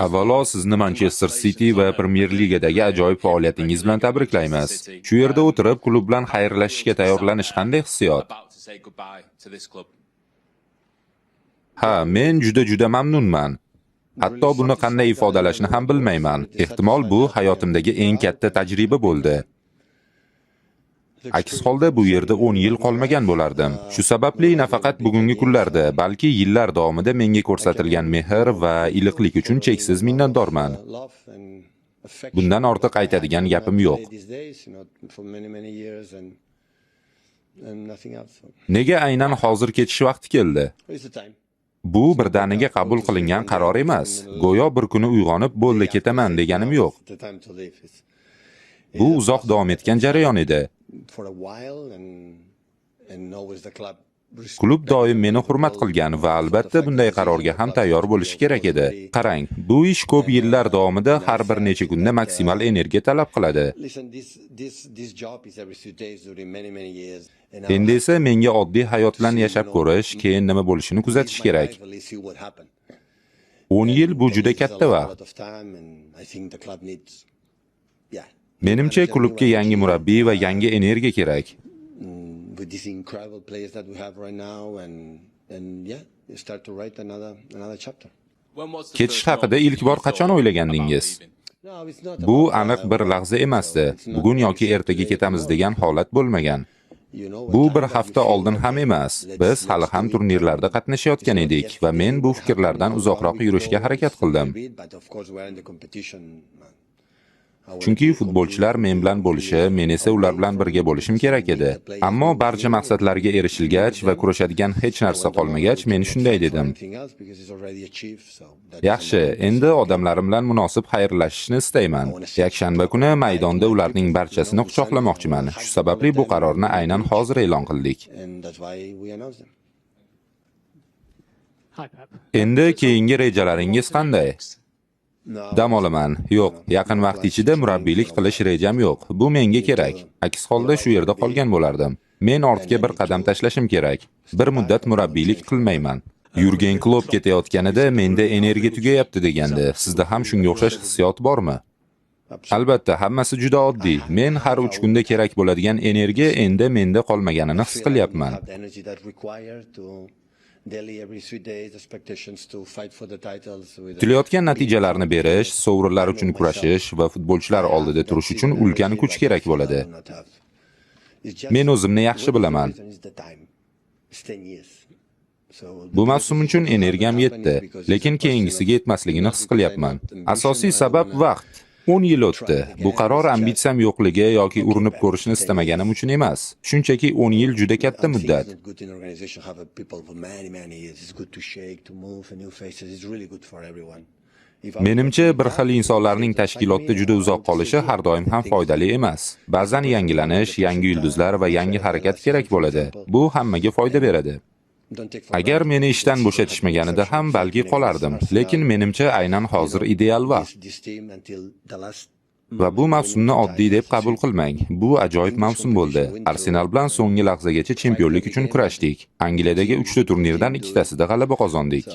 Avvalo sizni Manchester City va Premier Ligadagi ajoyib faoliyatingiz bilan tabriklaymiz. Shu yerda o'tirib klub bilan xayrlashishga tayyorlanish qanday hissiyot? Ha, men juda mamnunman. Hatto buni qanday ifodalashni ham bilmayman. Ehtimol bu hayotimdagi eng katta tajriba bo'ldi. Aks holda bu yerda 10 yil qolmagan bo'lardim. Shu sababli nafaqat bugungi kunlarda, balki yillar davomida menga ko'rsatilgan mehr va iliqlik uchun cheksiz minnatdorman. Bundan ortiq aytadigan gapim yo'q. Nega aynan hozir ketish vaqti keldi? Bu birdaniga qabul qilingan qaror emas. Go'yo bir kuni uyg'onib, bo'ldi ketaman deganim yo'q. Bu uzoq davom etgan jarayon edi. Klub doim meni hurmat qilgan va albatta bunday qarorga ham tayyor bo'lishi kerak edi. Qarang, bu ish ko'p yillar davomida har bir necha kunda maksimal energiya talab qiladi. Endi esa menga oddiy hayot bilan yashab ko'rish, keyin nima bo'lishini kuzatish kerak. 10 yil bu juda katta vaqt. Menimcha klubga yangi murabbiy va yangi energiya kerak. Ketish haqida ilk bor qachon o'ylagandingiz? Bu aniq bir lahza emasdi. Bugun yoki ertaga ketamiz degan holat bo'lmagan. Bu bir hafta oldin ham emas. Biz hali ham turnirlarda qatnashayotgan edik va men bu fikrlardan uzoqroq yurishga harakat qildim. Chunki futbolchilar men bilan bo'lishi, men esa ular bilan birga bo'lishim kerak edi. Ammo barcha maqsadlarga erishilgach va kurashadigan hech narsa qolmagach, men shunday dedim. Yaxshi, endi odamlarim bilan munosib xayrlashishni istayman. Yakshanba kuni maydonda ularning barchasini quchoqlamoqchiman. Shu sababli bu qarorni aynan hozir e'lon qildik. Endi keyingi rejalaringiz qanday? Dam olaman. Yo'q, yaqin vaqt ichida murabbiylik qilish rejam yo'q. Bu menga kerak. Aks holda shu yerda qolgan bo'lardim. Men ortga bir qadam tashlashim kerak. Bir muddat murabbiylik qilmayman. Yurgen Klopp ketayotganida menda energiya tugayapti degandi. Sizda ham shunga o'xshash hissiyot bormi? Albatta, hammasi juda oddiy. Men har 3 kunda kerak bo'ladigan energiya endi menda qolmaganini his qilyapman. Kutilayotgan natijalarni berish, sovrinlar uchun kurashish va futbolchilar oldida turish uchun ulkan kuch kerak bo'ladi. Men o'zimni yaxshi bilaman. Bu mavsum uchun energiyam yetdi, lekin keyingisiga yetmasligini his qilyapman. Asosiy sabab vaqt. 10 yil o'tdi. Bu qaror ambitsiyam yo'qligi yoki urinib ko'rishni istamaganim uchun emas. Shunchaki 10 yil juda katta muddat. Menimcha bir xil insonlarning tashkilotda juda uzoq qolishi har doim ham foydali emas. Ba'zan yangilanish, yangi yulduzlar va yangi harakat kerak bo'ladi. Bu hammaga foyda beradi. Agar meni ishdan bo'shatishmaganida ham balki qolardim, lekin menimcha aynan hozir ideal vaqt. Va bu mavsumni oddiy deb qabul qilmang. Bu ajoyib mavsum bo'ldi. Arsenal bilan so'nggi lahzagacha chempionlik uchun kurashdik. Angliyadagi 3 ta turnirdan 2tasida g'alaba qozondik.